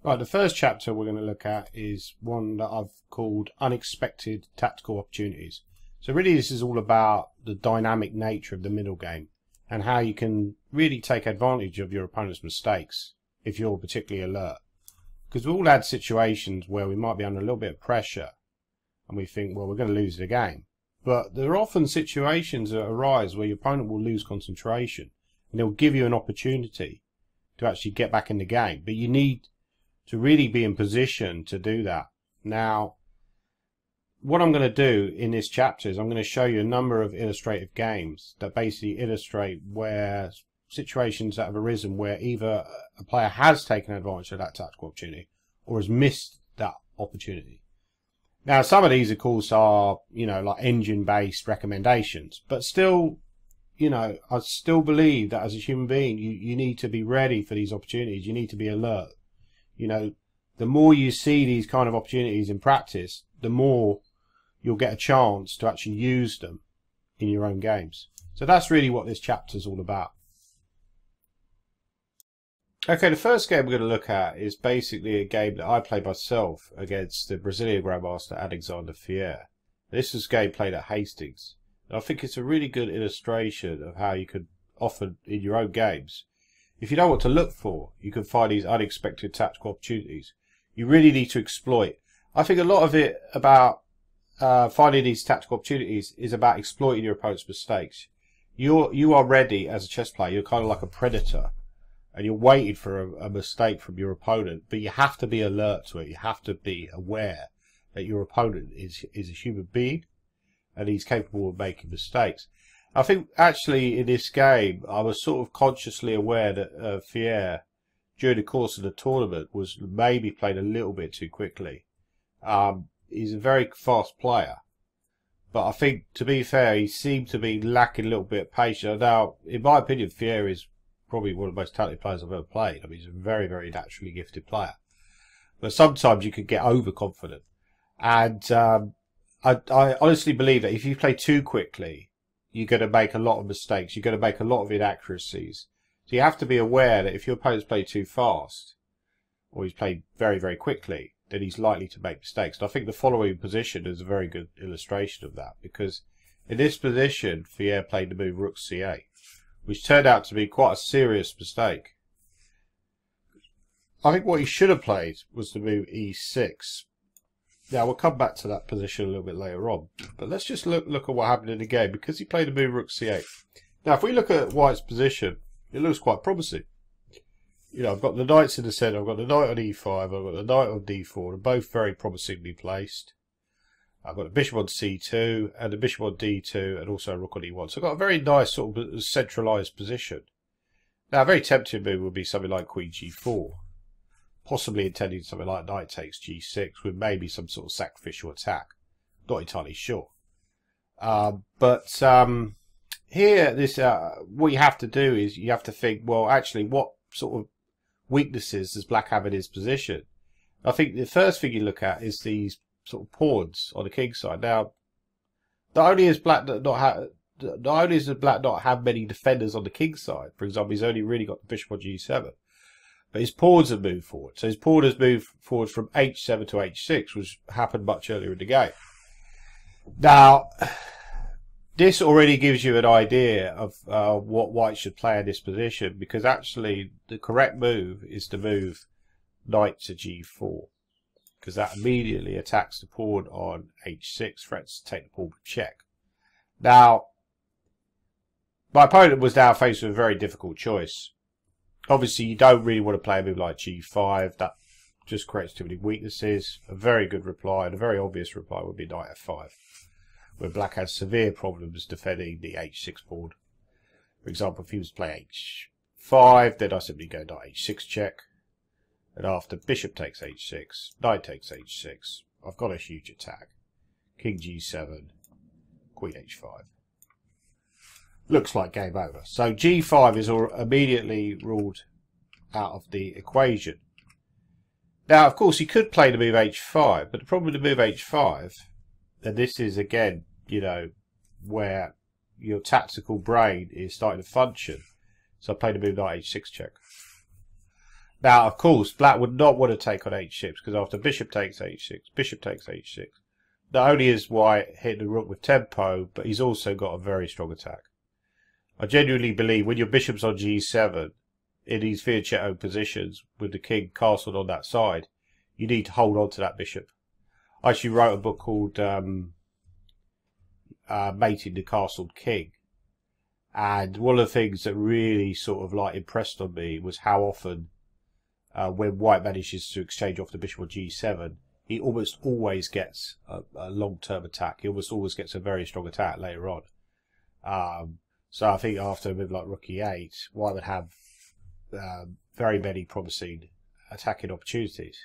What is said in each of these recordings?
Right, the first chapter we're going to look at is one that I've called Unexpected Tactical Opportunities. So really this is all about the dynamic nature of the middle game and how you can really take advantage of your opponent's mistakes if you're particularly alert. Because we've all had situations where we might be under a little bit of pressure and we think, well, we're going to lose the game. But there are often situations that arise where your opponent will lose concentration and they'll give you an opportunity to actually get back in the game. But you need to really be in position to do that. Now, what I'm going to do in this chapter is I'm going to show you a number of illustrative games that basically illustrate where situations that have arisen where either a player has taken advantage of that tactical opportunity or has missed that opportunity. Now, some of these, of course, are, like engine-based recommendations, but still, I still believe that as a human being, you need to be ready for these opportunities. You need to be alert. The more you see these kind of opportunities in practice, the more you'll get a chance to actually use them in your own games. So that's really what this chapter is all about. Okay, the first game we're going to look at is basically a game that I played myself against the Brazilian Grandmaster Alexander Fier. This was a game played at Hastings. And I think it's a really good illustration of how you could often in your own games, if you know what to look for, you can find these unexpected tactical opportunities. You really need to exploit. I think a lot of it about finding these tactical opportunities is about exploiting your opponent's mistakes. You are ready as a chess player. You're kind of like a predator, and you're waiting for a mistake from your opponent. But you have to be alert to it. You have to be aware that your opponent is a human being, and he's capable of making mistakes. I think actually in this game I was sort of consciously aware that Fier during the course of the tournament was maybe played a little bit too quickly. He's a very fast player, but I think, to be fair, he seemed to be lacking a little bit of patience. Now, in my opinion, Fier is probably one of the most talented players I've ever played. I mean, he's a very, very naturally gifted player. But sometimes you could get overconfident. And I honestly believe that if you play too quickly, you're going to make a lot of mistakes. You're going to make a lot of inaccuracies. So you have to be aware that if your opponent's played too fast, or he's played very, very quickly, then he's likely to make mistakes. And I think the following position is a very good illustration of that, because in this position, Fier played the move Rook C8, which turned out to be quite a serious mistake. I think what he should have played was the move E6. Now, we'll come back to that position a little bit later on. But let's just look at what happened in the game, because he played the move Rook C8. Now, if we look at White's position, it looks quite promising. I've got the knights in the centre, I've got the knight on E5, I've got the knight on D4. They're both very promisingly placed. I've got the bishop on C2, and the bishop on D2, and also a rook on E1. So I've got a very nice sort of centralised position. Now, a very tempting move would be something like Queen G4. Possibly intending something like knight takes G6 with maybe some sort of sacrificial attack. Not entirely sure. Here, what you have to do is you have to think, well, actually, what sort of weaknesses does Black have in his position? I think the first thing you look at is these sort of pawns on the king side. Now, not only does Black not have many defenders on the king side, for example, he's only really got the bishop on G7. But his pawns have moved forward. So his pawn has moved forward from H7 to H6, which happened much earlier in the game. Now, this already gives you an idea of what White should play in this position, because actually the correct move is to move knight to G4, because that immediately attacks the pawn on H6, threats to take the pawn with check. Now, my opponent was now faced with a very difficult choice. Obviously, you don't really want to play a move like G5. That just creates too many weaknesses. A very good reply, and a very obvious reply, would be knight F5, where Black has severe problems defending the H6 pawn. For example, if he was to play H5, then I simply go knight H6 check. And after bishop takes H6, knight takes H6, I've got a huge attack. King G7, Queen H5. Looks like game over. So G5 is immediately ruled out of the equation. Now, of course, he could play the move H5, but the problem with the move H5, and this is again, where your tactical brain is starting to function. So I played the move knight H6 check. Now, of course, black would not want to take on h6 because after bishop takes h6, bishop takes h6. Not only is white hitting the rook with tempo, but he's also got a very strong attack. I genuinely believe when your bishop's on g7, in these fianchetto positions, with the king castled on that side, you need to hold on to that bishop. I actually wrote a book called Mating the Castled King. And one of the things that really sort of like impressed on me was how often, when white manages to exchange off the bishop on g7, he almost always gets a long-term attack. He almost always gets a very strong attack later on. So I think after a move like rook e8, white would have very many promising attacking opportunities.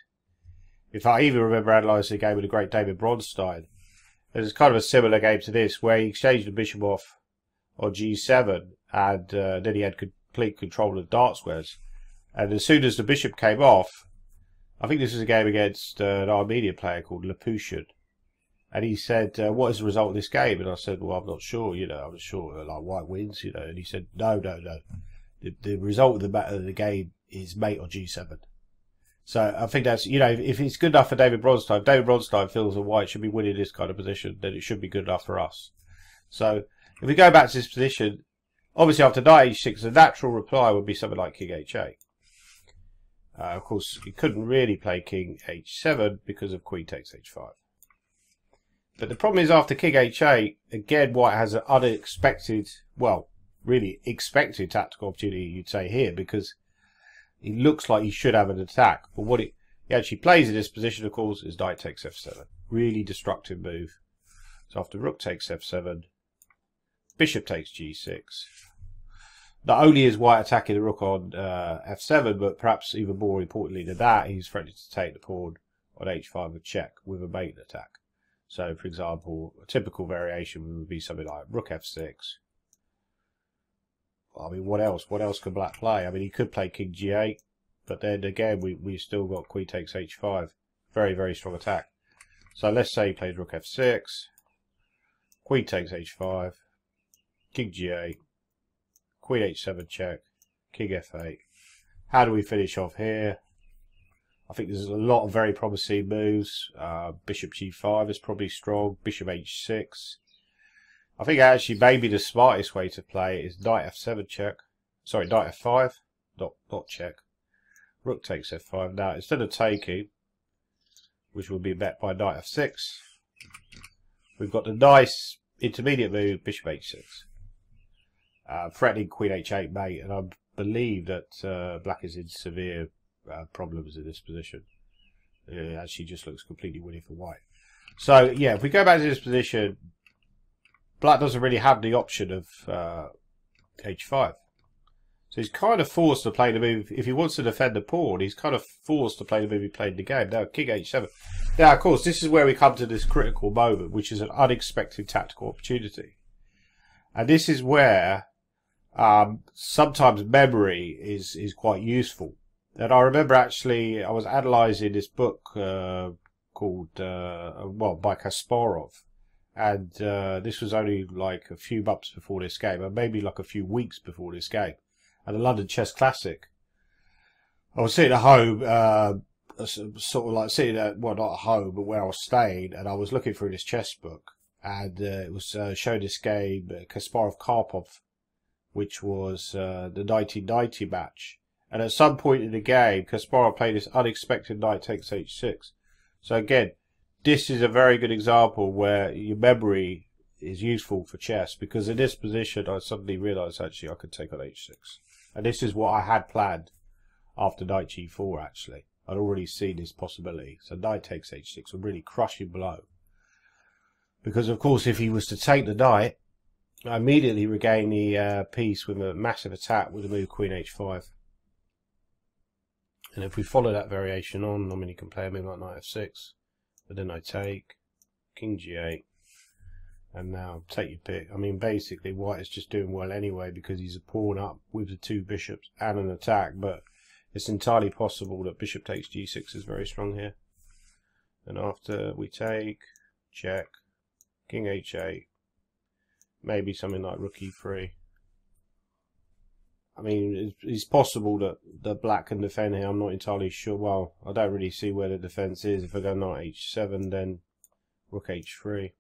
In fact, I even remember analysing a game with the great David Bronstein. There's kind of a similar game to this, where he exchanged the bishop off on g7, and then he had complete control of the dark squares. And as soon as the bishop came off, I think this was a game against an Armenian player called Lapushin, and he said, "What is the result of this game?" And I said, "Well, I'm not sure. I'm not sure. Like white wins, And he said, "No. The result of the game is mate on g7." So I think that's, if it's good enough for David Bronstein, David Bronstein feels that white should be winning this kind of position, then it should be good enough for us. So if we go back to this position, obviously after knight h6, the natural reply would be something like king h8. Of course, he couldn't really play king h7 because of queen takes h5. But the problem is after king h8, again, white has an unexpected, well, really expected tactical opportunity, you'd say here, because he looks like he should have an attack. But what he actually plays in this position, of course, is knight takes f7. Really destructive move. So after rook takes f7, bishop takes g6. Not only is white attacking the rook on f7, but perhaps even more importantly than that, he's threatening to take the pawn on h5 with check with a maiden attack. So, for example, a typical variation would be something like rook f6. I mean, what else? What else could black play? I mean, he could play king g8, but then again, we still got queen takes h5. Very, very strong attack. So let's say he plays rook f6, queen takes h5, king g8, queen h7 check, king f8. How do we finish off here? I think there's a lot of very promising moves. Bishop g5 is probably strong. Bishop h6. I think actually maybe the smartest way to play is knight f7 check. Sorry, knight f5, not check. Rook takes f5. Now instead of taking, which will be met by knight f6, we've got the nice intermediate move bishop h6, threatening queen h8 mate, and I believe that black is in severe problems in this position. It actually just looks completely winning for white. So yeah, if we go back to this position, black doesn't really have the option of h5. So he's kind of forced to play the move. If he wants to defend the pawn, he's kind of forced to play the move he played in the game. Now, king h7. Now, of course, this is where we come to this critical moment, which is an unexpected tactical opportunity. And this is where sometimes memory is quite useful. And I remember actually, I was analysing this book called, by Kasparov. And this was only like a few months before this game, or maybe like a few weeks before this game, at the London Chess Classic. I was sitting at home, sort of like sitting at, well, not at home, but where I was staying, and I was looking through this chess book, and it was showing this game, Kasparov-Karpov, which was the 1990 match. And at some point in the game, Kasparov played this unexpected knight takes h6. So again, this is a very good example where your memory is useful for chess, because in this position I suddenly realised actually I could take on h6. And this is what I had planned after knight g4 actually. I'd already seen this possibility. So knight takes h6, a really crushing blow. Because of course if he was to take the knight, I immediately regain the piece with a massive attack with the move queen h5. And if we follow that variation on, I mean you can play a move like knight f6. But then I take king g8, and now take your pick. I mean, basically, white is just doing well anyway because he's a pawn up with the two bishops and an attack. But it's entirely possible that bishop takes g6 is very strong here. And after we take, check, king h8, maybe something like rook e3. I mean, it's possible that black can defend here. I'm not entirely sure. Well, I don't really see where the defense is. If I go knight h7, then rook h3.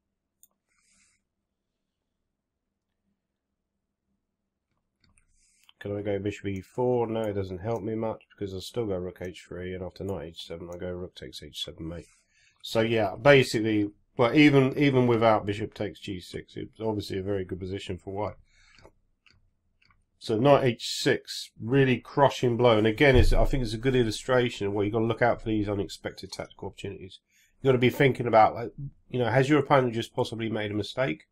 Can I go bishop e4? No, it doesn't help me much because I'll still go rook h3, and after knight h7 I go rook takes h7 mate. So yeah, basically, well, even without bishop takes g6, it's obviously a very good position for white. So knight h6, really crushing blow, and again, I think it's a good illustration of what you've got to look out for these unexpected tactical opportunities. You've got to be thinking about, like, you know, has your opponent just possibly made a mistake?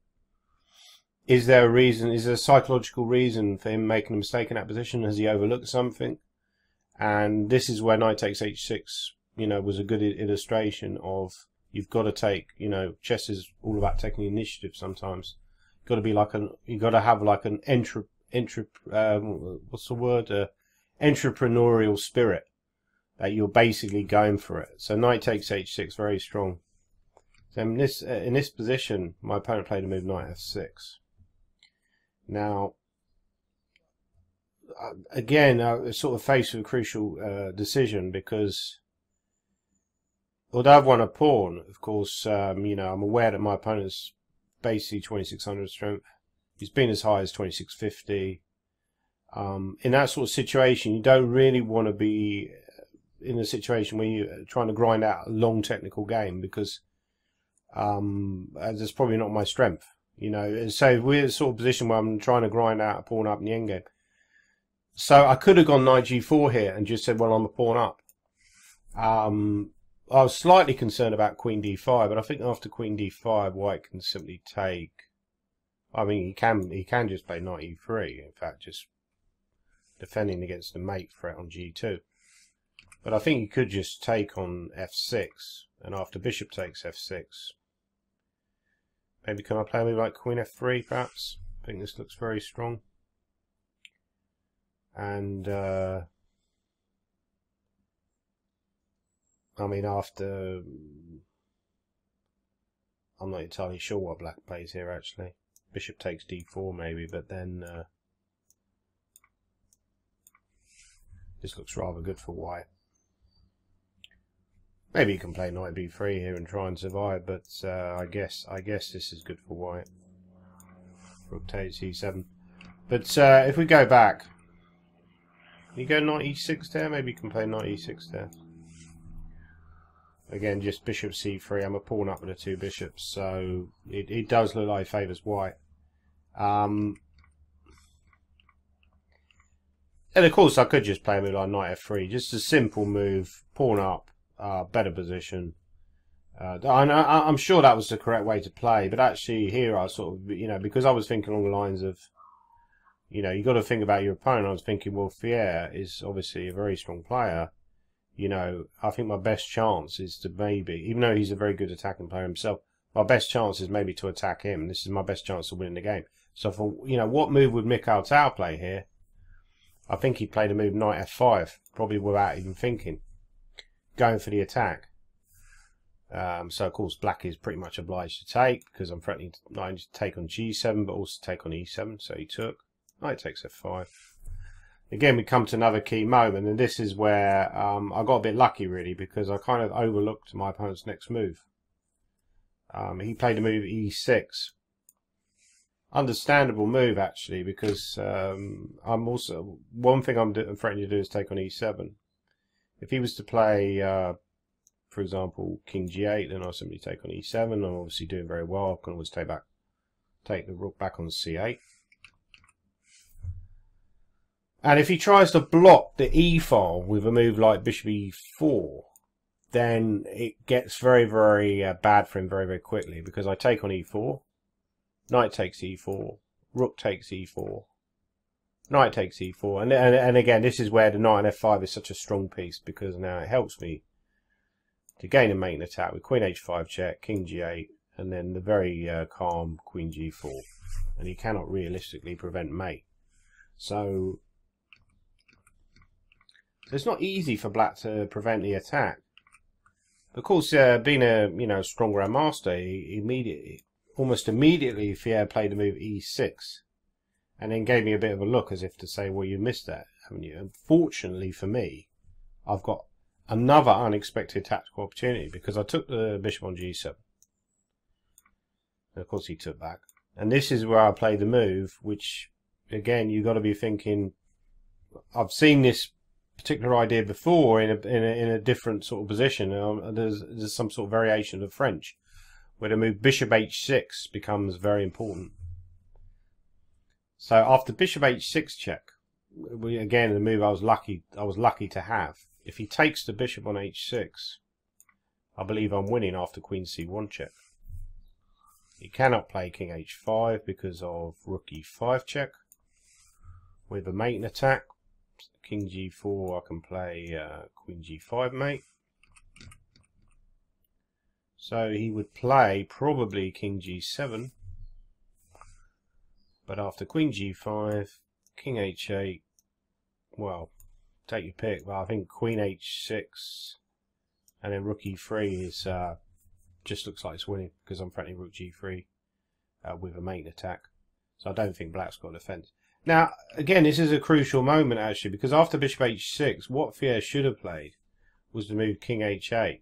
Is there a reason? Is there a psychological reason for him making a mistake in that position? Has he overlooked something? And this is where knight takes h6, you know, was a good illustration of you've got to take, you know, chess is all about taking the initiative sometimes. You've got to be like you've got to have like an entrepreneurial spirit, that you're basically going for it. So knight takes h6, very strong. So in this position, my opponent played a move knight f6. Now, again, sort of faced with a crucial decision, because although I've won a pawn, of course, you know, I'm aware that my opponent's basically 2600 strength. He's been as high as 2650. In that sort of situation, you don't really want to be in a situation where you're trying to grind out a long technical game, because that's probably not my strength. You know, so we're in a sort of position where I'm trying to grind out a pawn up in the endgame. So I could have gone knight g4 here and just said, well, I'm a pawn up. I was slightly concerned about queen d5, but I think after queen d5, white can simply take. I mean, he can just play knight e3. In fact, just defending against the mate threat on g2. But I think he could just take on f6, and after bishop takes f6. Maybe can I play a move like queen f3, perhaps? I think this looks very strong. And I mean, after, I'm not entirely sure what black plays here actually. Bishop takes d4 maybe, but then this looks rather good for white. Maybe you can play knight b3 here and try and survive, but I guess this is good for white. Rook takes e7. But if we go back, can you go knight e6 there? Maybe you can play knight e6 there. Again, just bishop c3. I'm a pawn up with the two bishops, so it does look like it favours white. And of course, I could just play a move like knight f3, just a simple move, pawn up. Better position. I'm sure that was the correct way to play, but actually here I sort of, you know, because I was thinking along the lines of, you know, you got to think about your opponent. I was thinking, well, Fier is obviously a very strong player. You know, I think my best chance is to maybe, even though he's a very good attacking player himself, my best chance is maybe to attack him. This is my best chance of winning the game. So for, you know, what move would Mikhail Tal play here? I think he played a move knight f5, probably without even thinking, going for the attack. So of course black is pretty much obliged to take, because I'm threatening not only to take on g7 but also take on e7. So he took. Knight takes f5. Again, we come to another key moment, and this is where I got a bit lucky really, because I kind of overlooked my opponent's next move. He played a move e6. Understandable move actually, because I'm also, one thing I'm threatening to do is take on e7. If he was to play, for example, king g8, then I'll simply take on e7. I'm obviously doing very well. I can always take the rook back on c8. And if he tries to block the e file with a move like bishop e4, then it gets very, very bad for him very, very quickly, because I take on e4, knight takes e4, rook takes e4. Knight takes e4, and again, this is where the knight on f5 is such a strong piece, because now it helps me to gain a main attack with queen h5 check, king g8, and then the very calm queen g4, and he cannot realistically prevent mate. So it's not easy for black to prevent the attack. Of course, being a strong grandmaster, almost immediately, Fier played the move e6. and then gave me a bit of a look as if to say, well, you missed that, haven't you? And fortunately for me, I've got another unexpected tactical opportunity, because I took the bishop on g7. And of course he took back. And this is where I play the move, which, again, you've got to be thinking, I've seen this particular idea before in a different sort of position. There's some sort of variation of French, where the move bishop h6 becomes very important. So after bishop h6 check, again the move I was lucky to have. If he takes the bishop on h6, I believe I'm winning after queen c1 check. He cannot play king h5 because of rook e5 check with a mating attack. King g4, I can play queen g5 mate. So he would play probably king g7, but after queen g5, king h8, well, take your pick, but I think queen h6 and then rook e3 is just looks like it's winning, because I'm threatening rook g3 with a mating attack. So I don't think black's got a defense. Now, again, this is a crucial moment actually, because after bishop h6, what Fier should have played was the move king h8.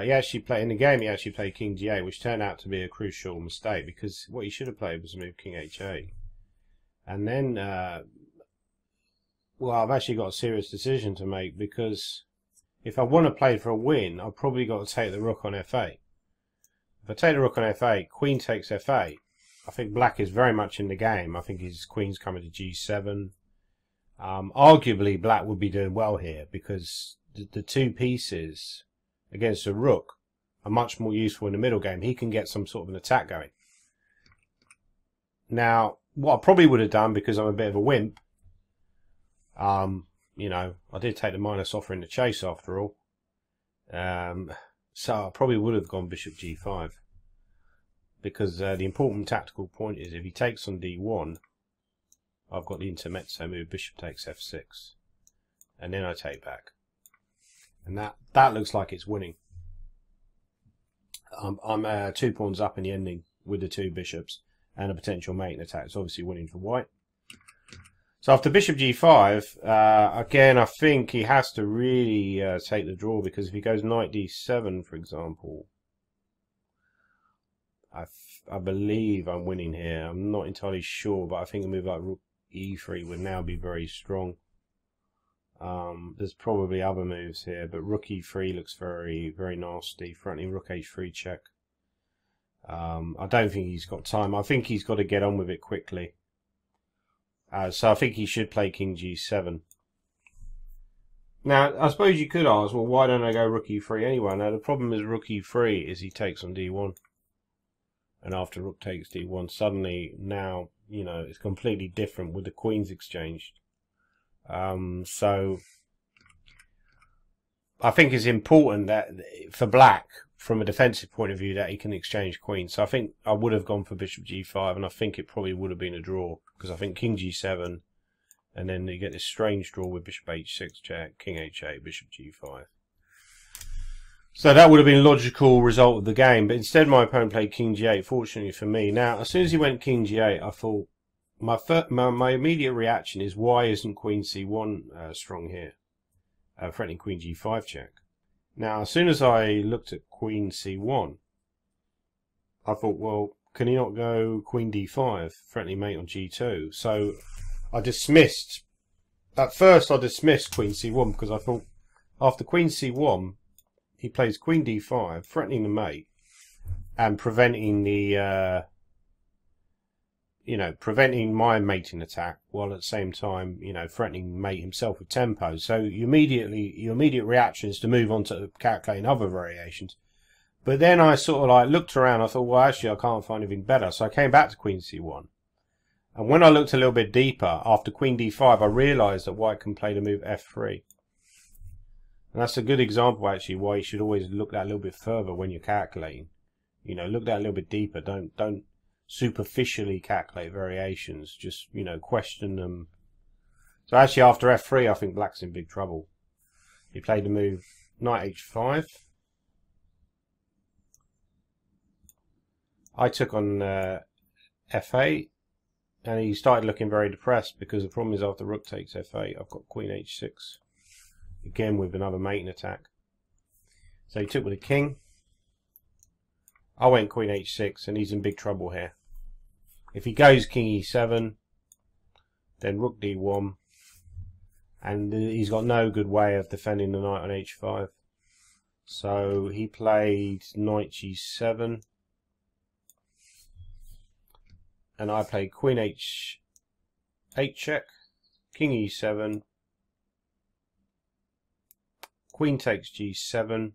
He actually played in the game. He actually played king g8, which turned out to be a crucial mistake, because what he should have played was the move king h8. And then, well, I've actually got a serious decision to make, because if I want to play for a win, I've probably got to take the rook on f8. If I take the rook on f8, queen takes f8. I think black is very much in the game. I think his queen's coming to g7. Arguably, black would be doing well here, because the two pieces against a rook are much more useful in the middle game. He can get some sort of an attack going. Now, what I probably would have done, because I'm a bit of a wimp, you know, I did take the minus offer in the chase after all. So I probably would have gone bishop g5. Because the important tactical point is, if he takes on d1, I've got the intermezzo move, bishop takes f6. And then I take back. And that looks like it's winning. I'm 2 pawns up in the ending with the two bishops and a potential mating attack. It's obviously winning for white. So after bishop g5, again, I think he has to really take the draw, because if he goes knight d7, for example, I believe I'm winning here. I'm not entirely sure, but I think a move like rook e3 would now be very strong. There's probably other moves here, but rook e3 looks very, very nasty. Threatening rook h3 check. I don't think he's got time. I think he's got to get on with it quickly. So I think he should play king g7. Now, I suppose you could ask, well, why don't I go rook e3 anyway? Now, the problem is rook e3 is he takes on d1. And after rook takes d1, suddenly now, you know, it's completely different with the queens exchanged. So I think it's important that for black, from a defensive point of view, that he can exchange queens. So I think I would have gone for bishop g5, and I think it probably would have been a draw, because I think king g7, and then you get this strange draw with bishop h6 check, king h8, bishop g5. So that would have been a logical result of the game, but instead my opponent played king g8, fortunately for me. Now, as soon as he went king g8, I thought, my immediate reaction is, why isn't queen c1 strong here? Threatening queen g5 check. Now, as soon as I looked at queen c1, I thought, well, can he not go queen d5, threatening mate on g2? So I dismissed, at first I dismissed queen c1, because I thought, after queen c1, he plays queen d5, threatening the mate, and preventing the, you know, preventing my mating attack, while at the same time, you know, threatening mate himself with tempo. So your immediate reaction is to move on to calculating other variations. But then I sort of like looked around. I thought, well, actually, I can't find anything better. So I came back to queen c1. And when I looked a little bit deeper, after queen d5, I realised that white can play the move f3. And that's a good example, actually, why you should always look that a little bit further when you're calculating. You know, look that a little bit deeper. Don't superficially calculate variations. Just, you know, question them. So actually, after f3, I think black's in big trouble. He played the move knight h5. I took on f8. And he started looking very depressed because the problem is after rook takes f8, I've got queen h6. Again with another mating attack. So he took with a king. I went queen h6 and he's in big trouble here. If he goes king e7, then rook d1. And he's got no good way of defending the knight on h5. So he played knight g7. And I played queen h8 check, king e7, queen takes g7,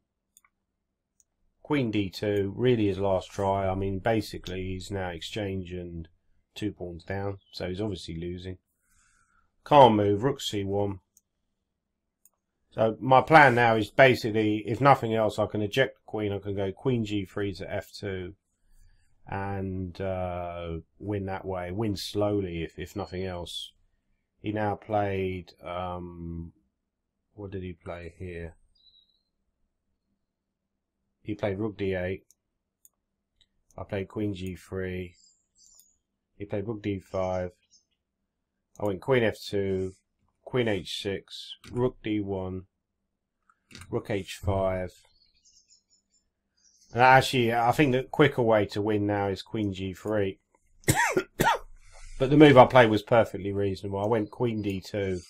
queen d2, really his last try. I mean, basically he's now exchanging 2 pawns down, so he's obviously losing. Can't move, rook c1. So my plan now is basically, if nothing else, I can eject the queen. I can go queen g3 to f2 and win that way. Win slowly, if nothing else. He now played, what did he play here? He played rook d8. I played queen g3. He played rook d5. I went queen f2, queen h6, rook d1, rook h5. And actually, I think the quicker way to win now is queen g3. But the move I played was perfectly reasonable. I went queen d2.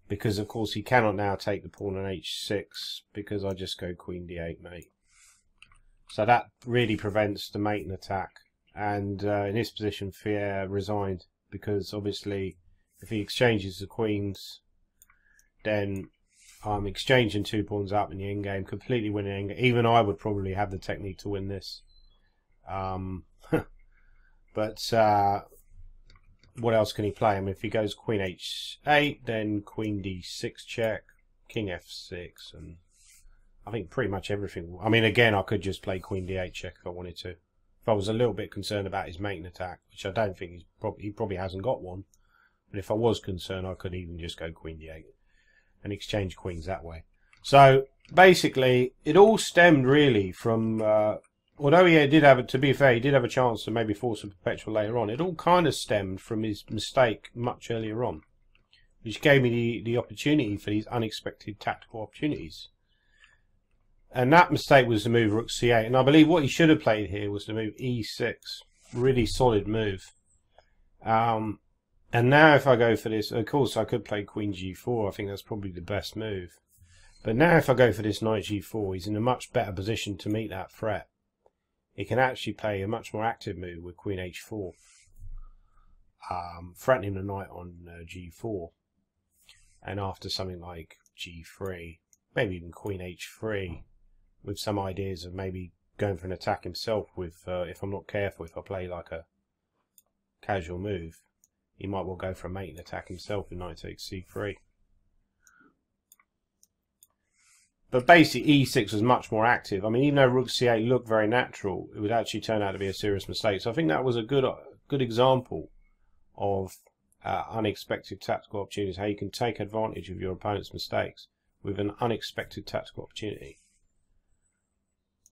Because, of course, he cannot now take the pawn on h6. Because I just go queen d8, mate. So that really prevents the mating attack. And in this position, Fier resigned. Because, obviously, if he exchanges the queens, then I'm exchanging 2 pawns up in the endgame, completely winning endgame. Even I would probably have the technique to win this. But what else can he play? I mean, if he goes queen h8, then queen d6 check, king f6, and I think pretty much everything. I mean, again, I could just play queen d8 check if I wanted to. If I was a little bit concerned about his mating attack, which I don't think he probably hasn't got one. But if I was concerned, I could even just go queen d8 and exchange queens that way. So basically, it all stemmed really from, although he did have, to be fair, he did have a chance to maybe force a perpetual later on. It all kind of stemmed from his mistake much earlier on, which gave me the opportunity for these unexpected tactical opportunities. And that mistake was the move rook c8. And I believe what he should have played here was the move e6. Really solid move. And now if I go for this, of course I could play queen g4. I think that's probably the best move. But now if I go for this knight g4, he's in a much better position to meet that threat. He can actually play a much more active move with queen h4. Threatening the knight on g4. And after something like g3, maybe even queen h3, with some ideas of maybe going for an attack himself with, if I'm not careful, if I play like a casual move, he might well go for a mating attack himself in knight takes c3. But basically e6 was much more active. I mean, even though rook c8 looked very natural, it would actually turn out to be a serious mistake. So I think that was a good example of unexpected tactical opportunities, how you can take advantage of your opponent's mistakes with an unexpected tactical opportunity.